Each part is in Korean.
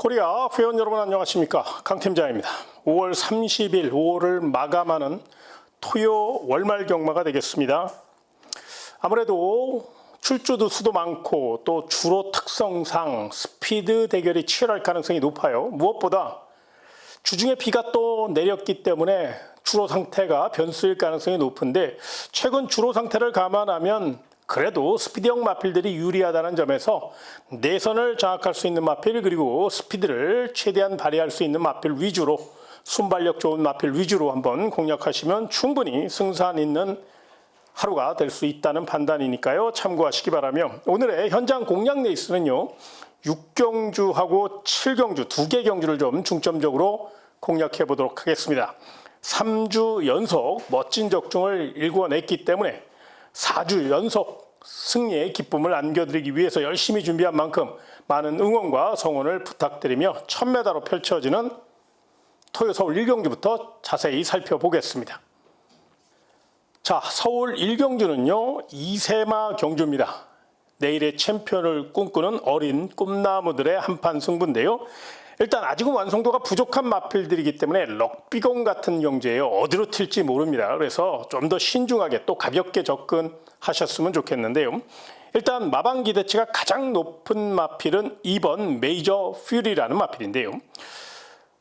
코리아 회원 여러분 안녕하십니까, 강팀장입니다. 5월 30일 5월을 마감하는 토요 월말 경마가 되겠습니다. 아무래도 출주도 수도 많고 또 주로 특성상 스피드 대결이 치열할 가능성이 높아요. 무엇보다 주중에 비가 또 내렸기 때문에 주로 상태가 변수일 가능성이 높은데, 최근 주로 상태를 감안하면 그래도 스피드형 마필들이 유리하다는 점에서 내선을 장악할 수 있는 마필, 그리고 스피드를 최대한 발휘할 수 있는 마필 위주로, 순발력 좋은 마필 위주로 한번 공략하시면 충분히 승산 있는 하루가 될 수 있다는 판단이니까요. 참고하시기 바라며, 오늘의 현장 공략 레이스는요, 6경주하고 7경주 두 개 경주를 좀 중점적으로 공략해 보도록 하겠습니다. 3주 연속 멋진 적중을 일궈냈기 때문에 4주 연속 승리의 기쁨을 안겨드리기 위해서 열심히 준비한 만큼 많은 응원과 성원을 부탁드리며 1000m로 펼쳐지는 토요 서울 1경주부터 자세히 살펴보겠습니다. 자, 서울 1경주는요, 이세마 경주입니다. 내일의 챔피언을 꿈꾸는 어린 꿈나무들의 한판 승부인데요. 일단 아직은 완성도가 부족한 마필들이기 때문에 럭비공 같은 경주예요. 어디로 튈지 모릅니다. 그래서 좀 더 신중하게 또 가볍게 접근하셨으면 좋겠는데요. 일단 마방 기대치가 가장 높은 마필은 2번 메이저 퓨리라는 마필인데요.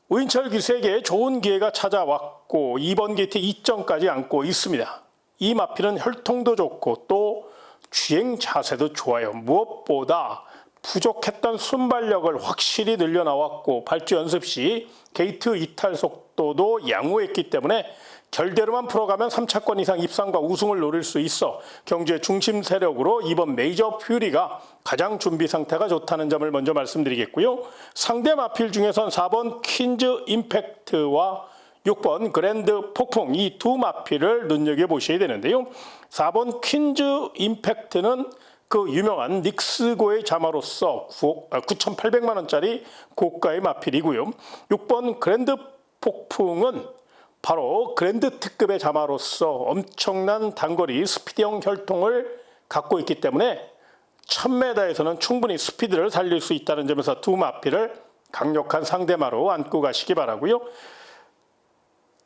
우인철 기수에게 좋은 기회가 찾아왔고 2번 게이트 2점까지 안고 있습니다. 이 마필은 혈통도 좋고 또 주행 자세도 좋아요. 무엇보다 부족했던 순발력을 확실히 늘려나왔고 발주 연습 시 게이트 이탈 속도도 양호했기 때문에 결대로만 풀어가면 3차권 이상 입상과 우승을 노릴 수 있어 경주의 중심 세력으로 이번 메이저 퓨리가 가장 준비 상태가 좋다는 점을 먼저 말씀드리겠고요. 상대 마필 중에선 4번 퀸즈 임팩트와 6번 그랜드 폭풍, 이 두 마필을 눈여겨보셔야 되는데요. 4번 퀸즈 임팩트는 그 유명한 닉스고의 자마로서 9,800만 원짜리 고가의 마필이고요. 6번 그랜드 폭풍은 바로 그랜드 특급의 자마로서 엄청난 단거리 스피드형 혈통을 갖고 있기 때문에 1000m에서는 충분히 스피드를 살릴 수 있다는 점에서 두 마필을 강력한 상대마로 안고 가시기 바라고요.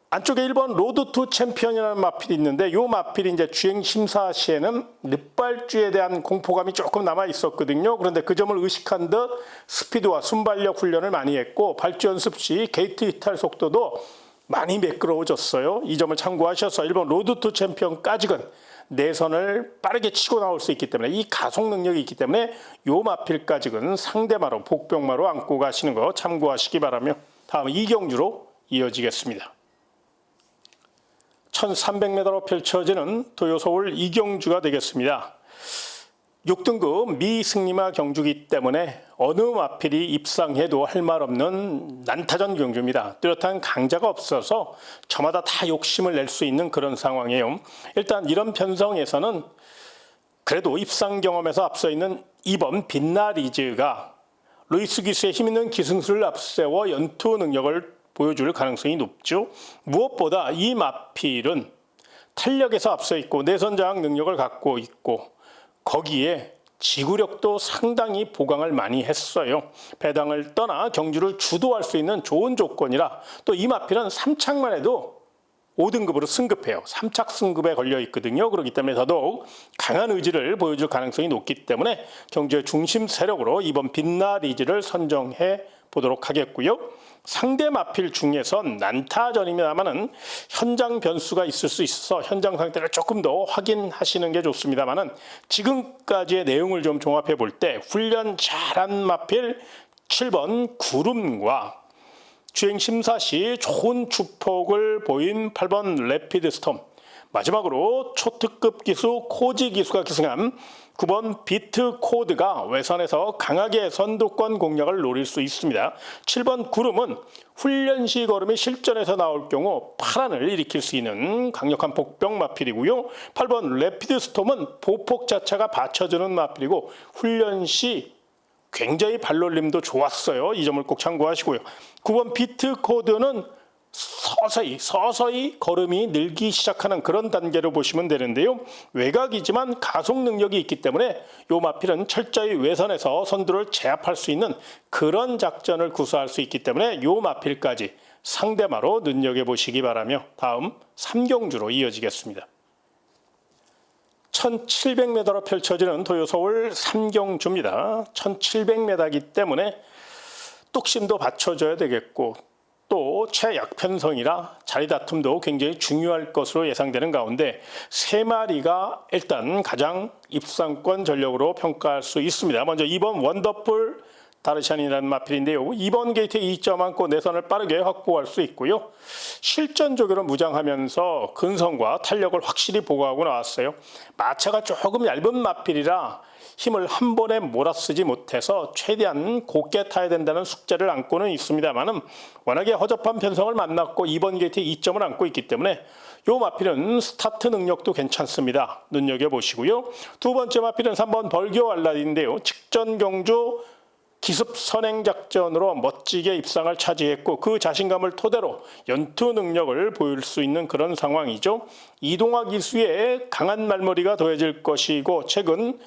안쪽에 1번 로드 투 챔피언이라는 마필이 있는데, 이 마필이 이제 주행 심사 시에는 늑발주에 대한 공포감이 조금 남아 있었거든요. 그런데 그 점을 의식한 듯 스피드와 순발력 훈련을 많이 했고 발주 연습 시 게이트 이탈 속도도 많이 매끄러워졌어요. 이 점을 참고하셔서 1번 로드 투 챔피언까지는 내선을 빠르게 치고 나올 수 있기 때문에, 이 가속 능력이 있기 때문에 이 마필까지는 상대마로 복병마로 안고 가시는 거 참고하시기 바라며 다음 2경주로 이어지겠습니다. 1300m로 펼쳐지는 토요 서울 2경주가 되겠습니다. 6등급 미승리마 경주이기 때문에 어느 마필이 입상해도 할 말 없는 난타전 경주입니다. 뚜렷한 강자가 없어서 저마다 다 욕심을 낼 수 있는 그런 상황이에요. 일단 이런 편성에서는 그래도 입상 경험에서 앞서 있는 2번 빛나리즈가 루이스 기수의 힘있는 기승수를 앞세워 연투 능력을 보여줄 가능성이 높죠. 무엇보다 이 마필은 탄력에서 앞서 있고 내선 장악 능력을 갖고 있고 거기에 지구력도 상당히 보강을 많이 했어요. 배당을 떠나 경주를 주도할 수 있는 좋은 조건이라, 또 이 마필은 3착만 해도 5등급으로 승급해요. 3착 승급에 걸려 있거든요. 그렇기 때문에 더더욱 강한 의지를 보여줄 가능성이 높기 때문에 경주의 중심 세력으로 이번 빛나리즈를 선정해 보도록 하겠고요. 상대 마필 중에선 난타전입니다만은 현장 변수가 있을 수 있어서 현장 상태를 조금 더 확인하시는 게 좋습니다만은, 지금까지의 내용을 좀 종합해 볼 때 훈련 잘한 마필 7번 구름과 주행 심사 시 좋은 주폭을 보인 8번 래피드 스톰, 마지막으로 초특급 기수 코지 기수가 기승한 9번 비트 코드가 외선에서 강하게 선두권 공략을 노릴 수 있습니다. 7번 구름은 훈련 시 걸음이 실전에서 나올 경우 파란을 일으킬 수 있는 강력한 복병 마필이고요. 8번 래피드 스톰은 보폭 자체가 받쳐주는 마필이고 훈련 시 굉장히 발놀림도 좋았어요. 이 점을 꼭 참고하시고요. 9번 비트 코드는 서서히 걸음이 늘기 시작하는 그런 단계로 보시면 되는데요. 외곽이지만 가속 능력이 있기 때문에 이 마필은 철저히 외선에서 선두를 제압할 수 있는 그런 작전을 구사할 수 있기 때문에 이 마필까지 상대마로 눈여겨보시기 바라며 다음 3경주로 이어지겠습니다. 1700m로 펼쳐지는 도요서울 3경주입니다. 1700m이기 때문에 뚝심도 받쳐줘야 되겠고 또 최약편성이라 자리다툼도 굉장히 중요할 것으로 예상되는 가운데 세 마리가 일단 가장 입상권 전력으로 평가할 수 있습니다. 먼저 2번 원더풀 다르샨이라는 마필인데요. 2번 게이트에 2점 안고 내선을 빠르게 확보할 수 있고요. 실전적으로 무장하면서 근성과 탄력을 확실히 보강하고 나왔어요. 마차가 조금 얇은 마필이라 힘을 한 번에 몰아쓰지 못해서 최대한 곱게 타야 된다는 숙제를 안고는 있습니다만은 워낙에 허접한 편성을 만났고 2번 게이트에 2점을 안고 있기 때문에 이 마필은 스타트 능력도 괜찮습니다. 눈여겨보시고요. 두 번째 마필은 3번 벌교 알라딘인데요. 직전 경주 기습 선행작전으로 멋지게 입상을 차지했고 그 자신감을 토대로 연투 능력을 보일 수 있는 그런 상황이죠. 이동화 기수에 강한 말머리가 더해질 것이고 최근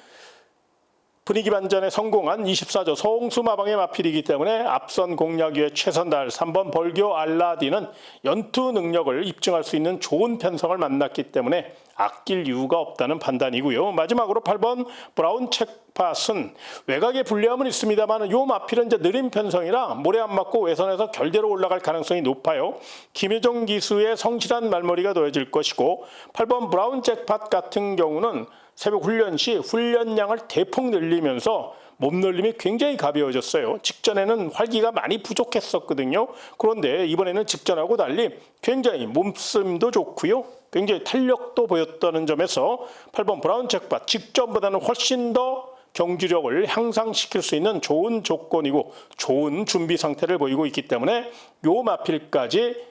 분위기 반전에 성공한 24조 서홍수 마방의 마필이기 때문에 앞선 공략 위에 최선 다할 3번 벌교 알라딘은 연투 능력을 입증할 수 있는 좋은 편성을 만났기 때문에 아낄 이유가 없다는 판단이고요. 마지막으로 8번 브라운 책팟은 외곽에 불리함은 있습니다만 이 마필은 이제 느린 편성이라 모래 안 맞고 외선에서 결대로 올라갈 가능성이 높아요. 김효정 기수의 성실한 말머리가 더해질 것이고 8번 브라운 잭팟 같은 경우는 새벽 훈련 시 훈련량을 대폭 늘리면서 몸놀림이 굉장히 가벼워졌어요. 직전에는 활기가 많이 부족했었거든요. 그런데 이번에는 직전하고 달리 굉장히 몸쓰림도 좋고요. 굉장히 탄력도 보였다는 점에서 8번 브라운 잭팟 직전보다는 훨씬 더 경주력을 향상시킬 수 있는 좋은 조건이고 좋은 준비 상태를 보이고 있기 때문에 요 마필까지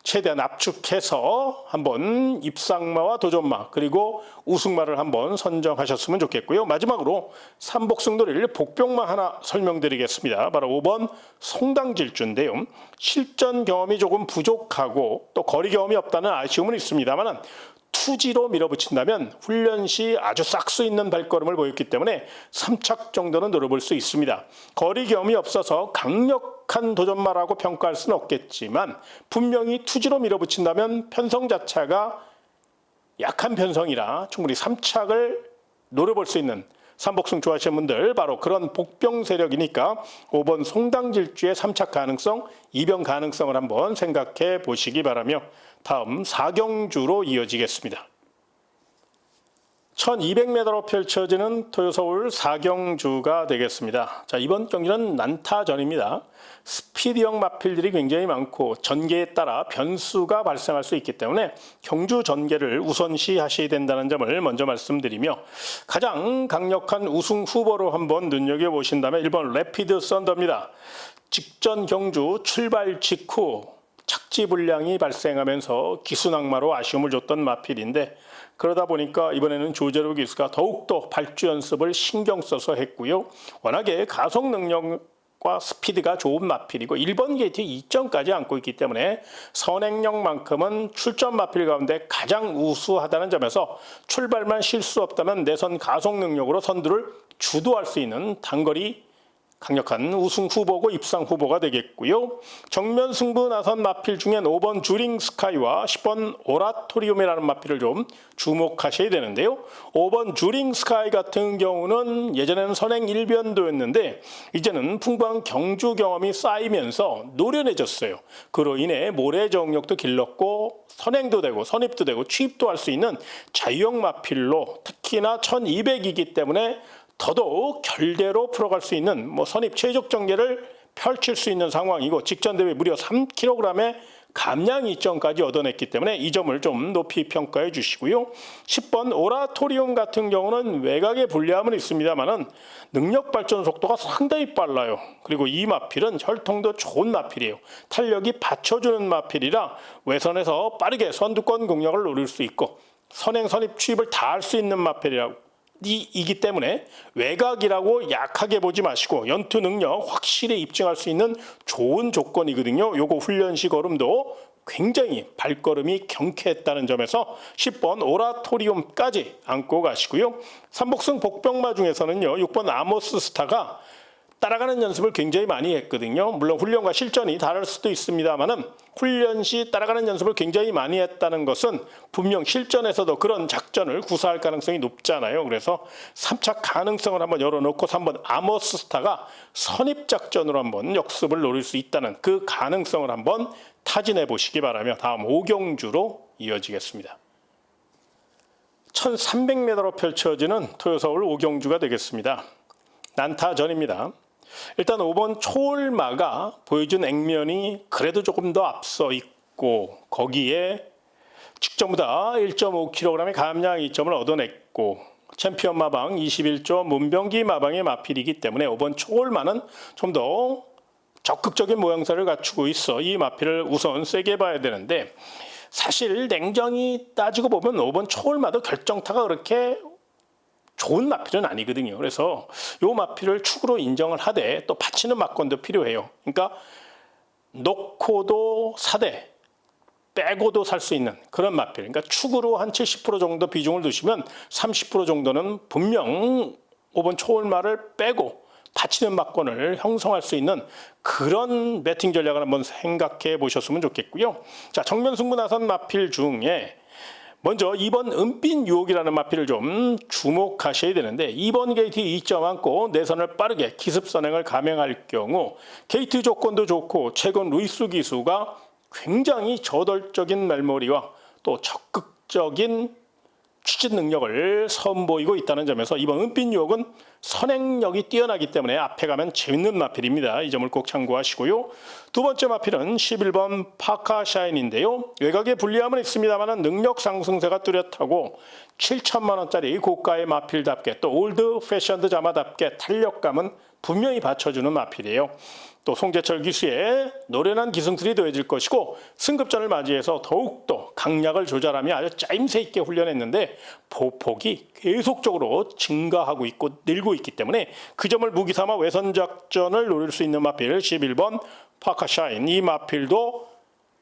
최대한 압축해서 한번 입상마와 도전마 그리고 우승마를 한번 선정하셨으면 좋겠고요. 마지막으로 삼복승돌이를 복병마 하나 설명드리겠습니다. 바로 5번 송당질주인데요. 실전 경험이 조금 부족하고 또 거리 경험이 없다는 아쉬움은 있습니다만 투지로 밀어붙인다면 훈련 시 아주 싹수 있는 발걸음을 보였기 때문에 3착 정도는 노려볼 수 있습니다. 거리 경험이 없어서 강력한 도전마라고 평가할 수는 없겠지만 분명히 투지로 밀어붙인다면 편성 자체가 약한 편성이라 충분히 3착을 노려볼 수 있는 삼복승 좋아하시는 분들 바로 그런 복병 세력이니까 5번 송당질주의 3착 가능성, 2병 가능성을 한번 생각해 보시기 바라며 다음 4경주로 이어지겠습니다. 1200m로 펼쳐지는 토요서울 4경주가 되겠습니다. 자, 이번 경기는 난타전입니다. 스피드형 마필들이 굉장히 많고 전개에 따라 변수가 발생할 수 있기 때문에 경주 전개를 우선시 하셔야 된다는 점을 먼저 말씀드리며 가장 강력한 우승 후보로 한번 눈여겨보신다면 1번 래피드 썬더입니다. 직전 경주 출발 직후 착지 불량이 발생하면서 기순악마로 아쉬움을 줬던 마필인데 그러다 보니까 이번에는 조재로 기수가 더욱더 발주 연습을 신경 써서 했고요. 워낙에 가속 능력과 스피드가 좋은 마필이고 1번 게이트 2점까지 안고 있기 때문에 선행력만큼은 출전 마필 가운데 가장 우수하다는 점에서 출발만 실수 없다면 내선 가속 능력으로 선두를 주도할 수 있는 단거리 강력한 우승 후보고 입상 후보가 되겠고요. 정면 승부 나선 마필 중엔 5번 주링 스카이와 10번 오라토리움이라는 마필을 좀 주목하셔야 되는데요. 5번 주링 스카이 같은 경우는 예전에는 선행 1변도였는데 이제는 풍부한 경주 경험이 쌓이면서 노련해졌어요. 그로 인해 모래 정력도 길렀고 선행도 되고 선입도 되고 취입도 할 수 있는 자유형 마필로 특히나 1200이기 때문에 더더욱 결대로 풀어갈 수 있는 선입 최적 전개를 펼칠 수 있는 상황이고 직전 대회 무려 3kg의 감량 이점까지 얻어냈기 때문에 이 점을 좀 높이 평가해 주시고요. 10번 오라토리움 같은 경우는 외곽에 불리함은 있습니다만은 능력 발전 속도가 상당히 빨라요. 그리고 이 마필은 혈통도 좋은 마필이에요. 탄력이 받쳐주는 마필이라 외선에서 빠르게 선두권 공략을 노릴 수 있고 선행 선입 취입을 다 할 수 있는 마필이라고 이기 때문에 외곽이라고 약하게 보지 마시고 연투 능력 확실히 입증할 수 있는 좋은 조건이거든요. 요거 훈련시 걸음도 굉장히 발걸음이 경쾌했다는 점에서 10번 오라토리움까지 안고 가시고요. 삼복승 복병마 중에서는요, 6번 아모스 스타가 따라가는 연습을 굉장히 많이 했거든요. 물론 훈련과 실전이 다를 수도 있습니다만은 훈련 시 따라가는 연습을 굉장히 많이 했다는 것은 분명 실전에서도 그런 작전을 구사할 가능성이 높잖아요. 그래서 3차 가능성을 한번 열어놓고 3번 아모스 스타가 선입작전으로 한번 역습을 노릴 수 있다는 그 가능성을 한번 타진해 보시기 바라며 다음 오경주로 이어지겠습니다. 1300m로 펼쳐지는 토요서울 오경주가 되겠습니다. 난타전입니다. 일단 5번 초월마가 보여준 액면이 그래도 조금 더 앞서 있고 거기에 직전보다 1.5kg의 감량 이점을 얻어냈고 챔피언 마방 21조 문병기 마방의 마필이기 때문에 5번 초월마는 좀 더 적극적인 모양새를 갖추고 있어 이 마필을 우선 세게 봐야 되는데 사실 냉정히 따지고 보면 5번 초월마도 결정타가 그렇게 좋은 마필은 아니거든요. 그래서 이 마필을 축으로 인정을 하되 또 받치는 막건도 필요해요. 그러니까 놓고도 사되 빼고도 살 수 있는 그런 마필. 그러니까 축으로 한 70% 정도 비중을 두시면 30% 정도는 분명 5번 초월마를 빼고 받치는 막건을 형성할 수 있는 그런 배팅 전략을 한번 생각해 보셨으면 좋겠고요. 자, 정면 승부 나선 마필 중에 먼저 2번 은빛 유혹이라는 마필을 좀 주목하셔야 되는데 2번 게이트 2점 안고 내선을 빠르게 기습 선행을 감행할 경우 게이트 조건도 좋고 최근 루이스 기수가 굉장히 저돌적인 말머리와 또 적극적인 추진 능력을 선보이고 있다는 점에서 이번 은빛 유혹은 선행력이 뛰어나기 때문에 앞에 가면 재밌는 마필입니다. 이 점을 꼭 참고하시고요. 두 번째 마필은 11번 파카샤인인데요. 외곽에 불리함은 있습니다만 능력 상승세가 뚜렷하고 7천만 원짜리 고가의 마필답게 또 올드 패션드 자마답게 탄력감은 분명히 받쳐주는 마필이에요. 또 송재철 기수의 노련한 기승술이 더해질 것이고 승급전을 맞이해서 더욱더 강약을 조절하며 아주 짜임새 있게 훈련했는데 보폭이 계속적으로 증가하고 있고 늘고 있기 때문에 그 점을 무기삼아 외선작전을 노릴 수 있는 마필 11번 파카샤인. 이 마필도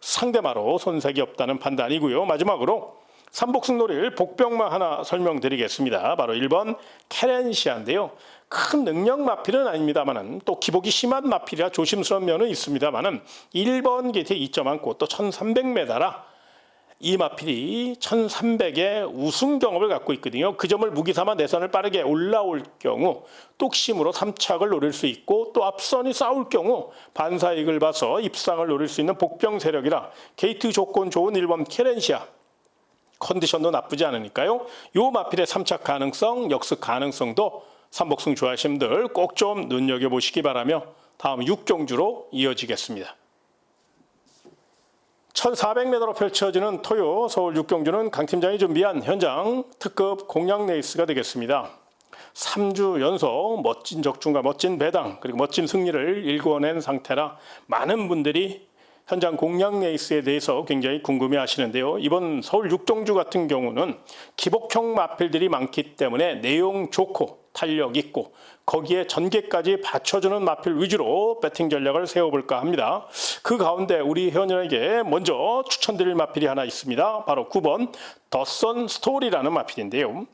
상대마로 손색이 없다는 판단이고요. 마지막으로 삼복승 노릴 복병마 하나 설명드리겠습니다. 바로 1번 케렌시아인데요. 큰 능력 마필은 아닙니다만은 또 기복이 심한 마필이라 조심스러운 면은 있습니다만은 1번 게이트에 2점 안고 또 1300m라 이 마필이 1300의 우승 경험을 갖고 있거든요. 그 점을 무기삼아 내선을 빠르게 올라올 경우 뚝심으로 3착을 노릴 수 있고 또 앞선이 싸울 경우 반사익을 봐서 입상을 노릴 수 있는 복병 세력이라 게이트 조건 좋은 1번 케렌시아 컨디션도 나쁘지 않으니까요. 요 마필의 3착 가능성, 역습 가능성도 삼복승 좋아하시는 분들 꼭 좀 눈여겨보시기 바라며 다음 6경주로 이어지겠습니다. 1400m로 펼쳐지는 토요 서울 6경주는 강 팀장이 준비한 현장 특급 공략 레이스가 되겠습니다. 3주 연속 멋진 적중과 멋진 배당 그리고 멋진 승리를 일궈낸 상태라 많은 분들이 현장 공략 레이스에 대해서 굉장히 궁금해 하시는데요. 이번 서울 6경주 같은 경우는 기복형 마필들이 많기 때문에 내용 좋고 탄력 있고 거기에 전개까지 받쳐주는 마필 위주로 배팅 전략을 세워볼까 합니다. 그 가운데 우리 회원님에게 먼저 추천드릴 마필이 하나 있습니다. 바로 9번 더선 스토리라는 마필인데요.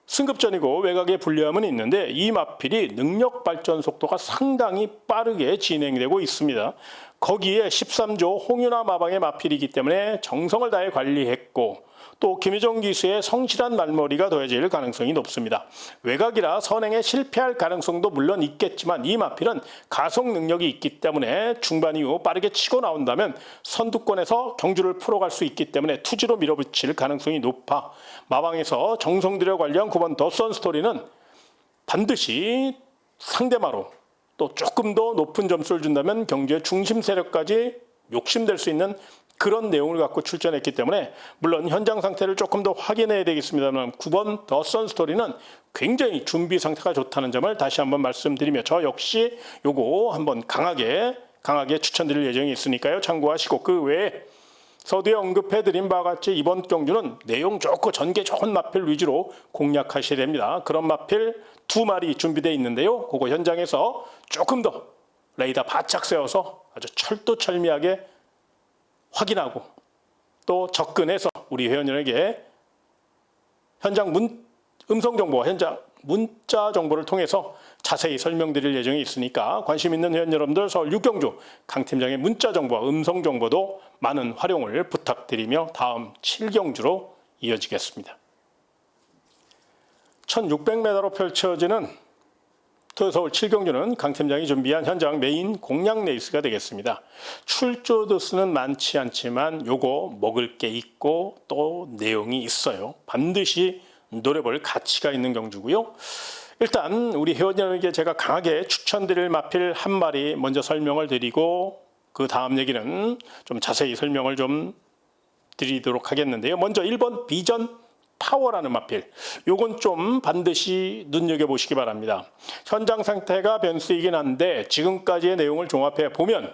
승급전이고 외곽에 불리함은 있는데 이 마필이 능력 발전 속도가 상당히 빠르게 진행되고 있습니다. 거기에 13조 홍윤아 마방의 마필이기 때문에 정성을 다해 관리했고 또 김효정 기수의 성실한 말머리가 더해질 가능성이 높습니다. 외곽이라 선행에 실패할 가능성도 물론 있겠지만 이 마필은 가속 능력이 있기 때문에 중반 이후 빠르게 치고 나온다면 선두권에서 경주를 풀어갈 수 있기 때문에 투지로 밀어붙일 가능성이 높아 마방에서 정성 들여 관리한 9번 더선 스토리는 반드시 상대마로 또 조금 더 높은 점수를 준다면 경주의 중심 세력까지 욕심될 수 있는 그런 내용을 갖고 출전했기 때문에 물론 현장 상태를 조금 더 확인해야 되겠습니다만 9번 더선 스토리는 굉장히 준비 상태가 좋다는 점을 다시 한번 말씀드리며 저 역시 요거 한번 강하게 추천드릴 예정이 있으니까요. 참고하시고 그 외에 서두에 언급해드린 바와 같이 이번 경주는 내용 좋고 전개 좋은 마필 위주로 공략하셔야 됩니다. 그런 마필 2마리 준비되어 있는데요. 그거 현장에서 조금 더 레이더 바짝 세워서 아주 철두철미하게 확인하고 또 접근해서 우리 회원님에게 현장 음성 정보와 현장 문자 정보를 통해서 자세히 설명드릴 예정이 있으니까 관심 있는 회원 여러분들 서울 6경주 강 팀장의 문자 정보와 음성 정보도 많은 활용을 부탁드리며 다음 7경주로 이어지겠습니다. 1600m로 펼쳐지는 서울 7경주는 강 팀장이 준비한 현장 메인 공략 레이스가 되겠습니다. 출조 도수는 많지 않지만 요거 먹을 게 있고 또 내용이 있어요. 반드시 노려볼 가치가 있는 경주고요. 일단 우리 회원님에게 제가 강하게 추천드릴 마필 한 마리 먼저 설명을 드리고 그 다음 얘기는 좀 자세히 설명을 좀 드리도록 하겠는데요. 먼저 1번 비전 파워라는 마필. 요건 좀 반드시 눈여겨보시기 바랍니다. 현장 상태가 변수이긴 한데 지금까지의 내용을 종합해 보면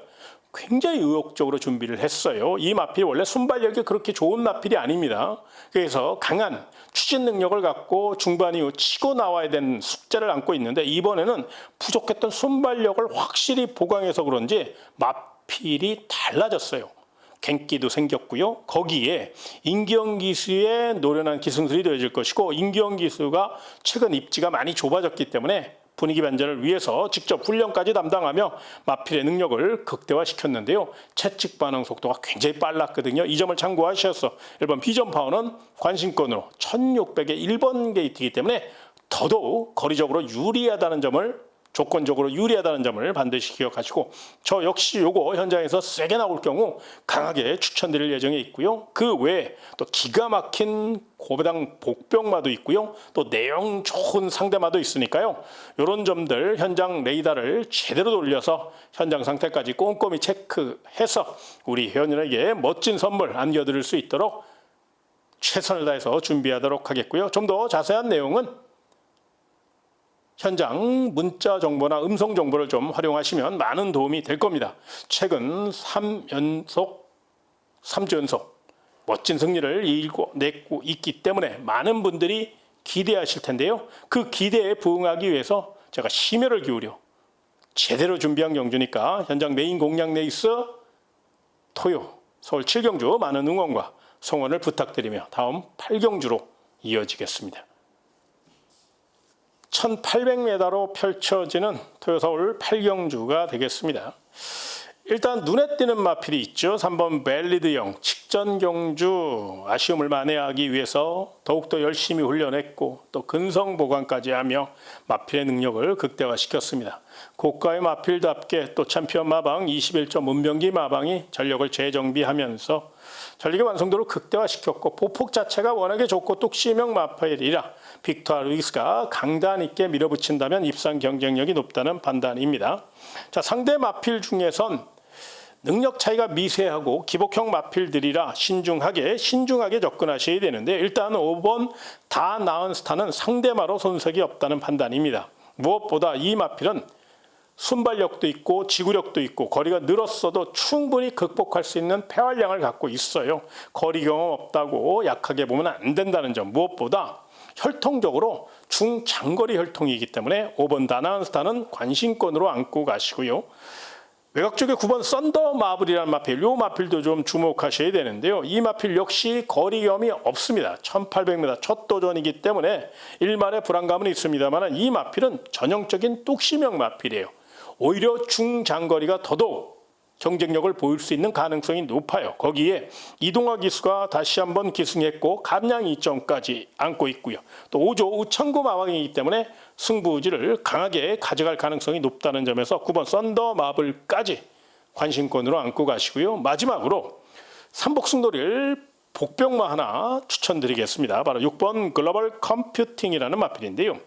굉장히 의욕적으로 준비를 했어요. 이 마필 원래 순발력이 그렇게 좋은 마필이 아닙니다. 그래서 강한 추진 능력을 갖고 중반 이후 치고 나와야 되는 숙제를 안고 있는데 이번에는 부족했던 순발력을 확실히 보강해서 그런지 마필이 달라졌어요. 갱기도 생겼고요. 거기에 임기영 기수의 노련한 기승술이 되어질 것이고 임기영 기수가 최근 입지가 많이 좁아졌기 때문에 분위기 반전을 위해서 직접 훈련까지 담당하며 마필의 능력을 극대화시켰는데요. 채찍 반응 속도가 굉장히 빨랐거든요. 이 점을 참고하셔서 1번 비전 파워는 관심권으로 1600의 1번 게이트이기 때문에 더더욱 거리적으로 유리하다는 점을 조건적으로 유리하다는 점을 반드시 기억하시고 저 역시 요거 현장에서 세게 나올 경우 강하게 추천드릴 예정에 있고요. 그 외에 또 기가 막힌 고배당 복병마도 있고요. 또 내용 좋은 상대마도 있으니까요. 이런 점들 현장 레이더를 제대로 돌려서 현장 상태까지 꼼꼼히 체크해서 우리 회원님에게 멋진 선물 안겨드릴 수 있도록 최선을 다해서 준비하도록 하겠고요. 좀 더 자세한 내용은 현장 문자 정보나 음성 정보를 좀 활용하시면 많은 도움이 될 겁니다. 최근 3주 연속 멋진 승리를 내고 있기 때문에 많은 분들이 기대하실 텐데요. 그 기대에 부응하기 위해서 제가 심혈을 기울여 제대로 준비한 경주니까 현장 메인 공략 레이스 토요 서울 7경주 많은 응원과 성원을 부탁드리며 다음 8경주로 이어지겠습니다. 1800m로 펼쳐지는 토요서울 8경주가 되겠습니다. 일단 눈에 띄는 마필이 있죠. 3번 벨리드형 직전 경주 아쉬움을 만회하기 위해서 더욱더 열심히 훈련했고 또 근성 보강까지 하며 마필의 능력을 극대화시켰습니다. 고가의 마필답게 또 챔피언 마방 21점 문병기 마방이 전력을 재정비하면서 전력의 완성도를 극대화시켰고 보폭 자체가 워낙에 좋고 뚝심형 마필이라 빅토아 루이스가 강단 있게 밀어붙인다면 입상 경쟁력이 높다는 판단입니다. 자, 상대 마필 중에선 능력 차이가 미세하고 기복형 마필들이라 신중하게 접근하셔야 되는데 일단 5번 다 나은 스타는 상대마로 손색이 없다는 판단입니다. 무엇보다 이 마필은 순발력도 있고 지구력도 있고 거리가 늘었어도 충분히 극복할 수 있는 폐활량을 갖고 있어요. 거리 경험 없다고 약하게 보면 안 된다는 점. 무엇보다 혈통적으로 중장거리 혈통이기 때문에 5번 다나은스타는 관심권으로 안고 가시고요. 외곽 쪽에 9번 썬더 마블이라는 마필, 이 마필도 좀 주목하셔야 되는데요. 이 마필 역시 거리 경험이 없습니다. 1800m 첫 도전이기 때문에 일말의 불안감은 있습니다만 이 마필은 전형적인 뚝심형 마필이에요. 오히려 중장거리가 더더욱 경쟁력을 보일 수 있는 가능성이 높아요. 거기에 이동화 기수가 다시 한번 기승했고 감량 2점까지 안고 있고요. 또 5조 우창구 마왕이기 때문에 승부지를 강하게 가져갈 가능성이 높다는 점에서 9번 썬더 마블까지 관심권으로 안고 가시고요. 마지막으로 삼복승놀이를 복병마 하나 추천드리겠습니다. 바로 6번 글로벌 컴퓨팅이라는 마필인데요.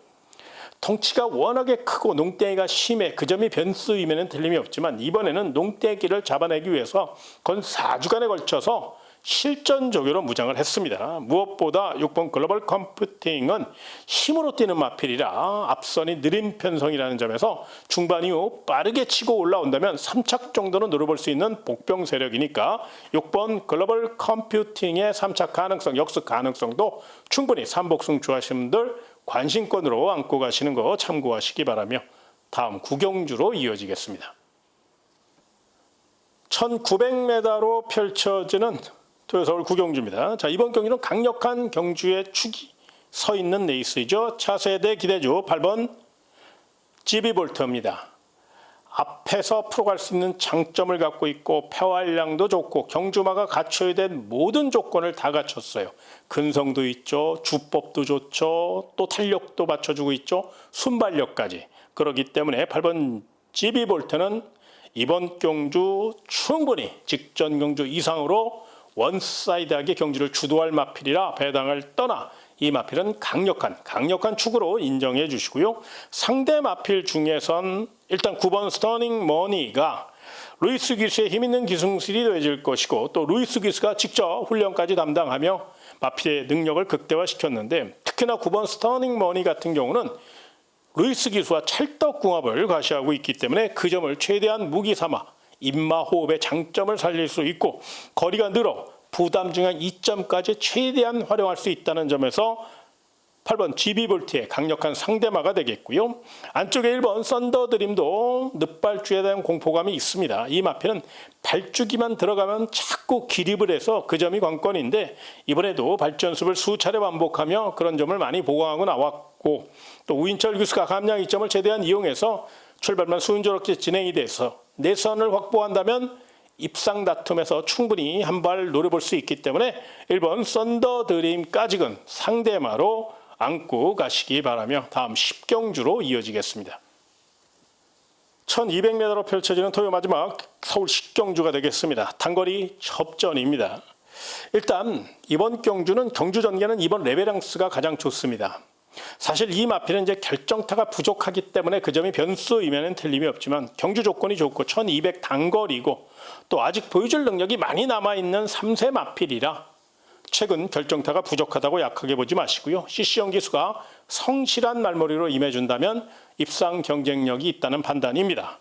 덩치가 워낙에 크고 농대기가 심해 그 점이 변수이면 틀림이 없지만 이번에는 농대기를 잡아내기 위해서 건 4주간에 걸쳐서 실전 조교로 무장을 했습니다. 무엇보다 6번 글로벌 컴퓨팅은 힘으로 뛰는 마필이라 앞선이 느린 편성이라는 점에서 중반 이후 빠르게 치고 올라온다면 3착 정도는 노려볼 수 있는 복병 세력이니까 6번 글로벌 컴퓨팅의 3착 가능성, 역습 가능성도 충분히 삼복승 좋아하시는 분들 관심권으로 안고 가시는 거 참고하시기 바라며 다음 구경주로 이어지겠습니다. 1900m로 펼쳐지는 토요서울 구경주입니다. 자, 이번 경기는 강력한 경주의 축이 서 있는 레이스이죠. 차세대 기대주 8번 지비볼트입니다. 앞에서 풀어갈 수 있는 장점을 갖고 있고 폐활량도 좋고 경주마가 갖춰야 된 모든 조건을 다 갖췄어요. 근성도 있죠. 주법도 좋죠. 또 탄력도 받쳐주고 있죠. 순발력까지. 그렇기 때문에 8번 지비볼트는 이번 경주 충분히 직전 경주 이상으로 원사이드하게 경주를 주도할 마필이라 배당을 떠나 이 마필은 강력한 축으로 인정해 주시고요. 상대 마필 중에선 일단 9번 스터닝 머니가 루이스 기수의 힘있는 기승술이 더해질 것이고 또 루이스 기수가 직접 훈련까지 담당하며 마필의 능력을 극대화시켰는데 특히나 9번 스터닝 머니 같은 경우는 루이스 기수와 찰떡궁합을 과시하고 있기 때문에 그 점을 최대한 무기 삼아 입마 호흡의 장점을 살릴 수 있고 거리가 늘어 부담 중한 2점까지 최대한 활용할 수 있다는 점에서 8번 지비볼트의 강력한 상대마가 되겠고요. 안쪽에 1번 썬더드림도 늑발주에 대한 공포감이 있습니다. 이 마필은 발주기만 들어가면 자꾸 기립을 해서 그 점이 관건인데 이번에도 발전습을 수차례 반복하며 그런 점을 많이 보강하고 나왔고 또 우인철 교수가 감량 이점을 최대한 이용해서 출발만 순조롭게 진행이 돼서 내선을 확보한다면 입상 다툼에서 충분히 한 발 노려볼 수 있기 때문에 1번 썬더드림까지는 상대마로 안고 가시기 바라며 다음 10경주로 이어지겠습니다. 1200m로 펼쳐지는 토요 마지막 서울 10경주가 되겠습니다. 단거리 접전입니다. 일단 이번 경주는 경주 전개는 이번 레베랑스가 가장 좋습니다. 사실 이 마필은 이제 결정타가 부족하기 때문에 그 점이 변수이면은 틀림이 없지만 경주 조건이 좋고 1200 단거리고 또 아직 보여줄 능력이 많이 남아있는 3세 마필이라 최근 결정타가 부족하다고 약하게 보지 마시고요. CC형 기수가 성실한 말머리로 임해준다면 입상 경쟁력이 있다는 판단입니다.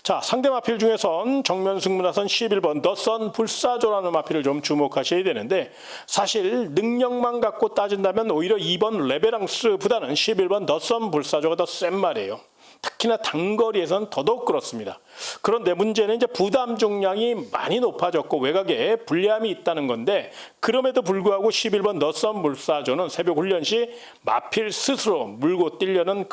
자, 상대 마필 중에선 정면 승부나선 11번 더선 불사조라는 마필을 좀 주목하셔야 되는데 사실 능력만 갖고 따진다면 오히려 2번 레베랑스보다는 11번 더선 불사조가 더 센 말이에요. 특히나 단거리에선 더더욱 그렇습니다. 그런데 문제는 이제 부담 중량이 많이 높아졌고 외곽에 불리함이 있다는 건데 그럼에도 불구하고 11번 더선 불사조는 새벽 훈련 시 마필 스스로 물고 뛰려는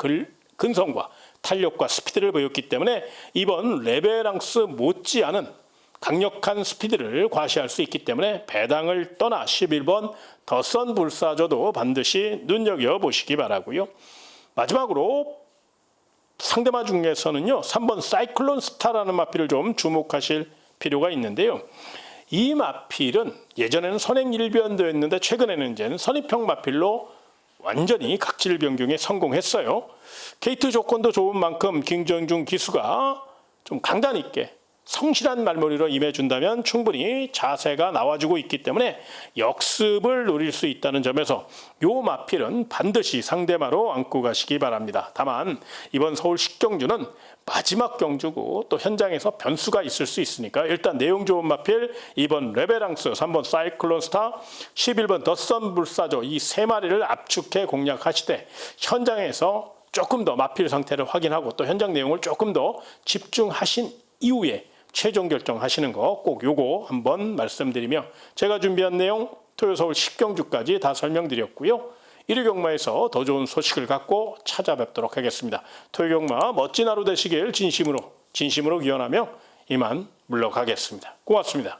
근성과 탄력과 스피드를 보였기 때문에 이번 레베랑스 못지않은 강력한 스피드를 과시할 수 있기 때문에 배당을 떠나 11번 더선 불사조도 반드시 눈여겨보시기 바라고요. 마지막으로 상대마 중에서는요 3번 사이클론 스타라는 마필을 좀 주목하실 필요가 있는데요. 이 마필은 예전에는 선행일변도였는데 최근에는 이제는 선입형 마필로 완전히 각질 변경에 성공했어요. 게이트 조건도 좋은 만큼 김정중 기수가 좀 강단 있게 성실한 말머리로 임해준다면 충분히 자세가 나와주고 있기 때문에 역습을 노릴 수 있다는 점에서 요 마필은 반드시 상대마로 안고 가시기 바랍니다. 다만 이번 서울 10경주는 마지막 경주고 또 현장에서 변수가 있을 수 있으니까 일단 내용 좋은 마필 2번 레베랑스, 3번 사이클론 스타, 11번 더선 불사조 이 세 마리를 압축해 공략하시되 현장에서 조금 더 마필 상태를 확인하고 또 현장 내용을 조금 더 집중하신 이후에 최종 결정하시는 거 꼭 요거 한번 말씀드리며 제가 준비한 내용 토요서울 10경주까지 다 설명드렸고요. 1위 경마에서 더 좋은 소식을 갖고 찾아뵙도록 하겠습니다. 토요 경마 멋진 하루 되시길 진심으로 기원하며 이만 물러가겠습니다. 고맙습니다.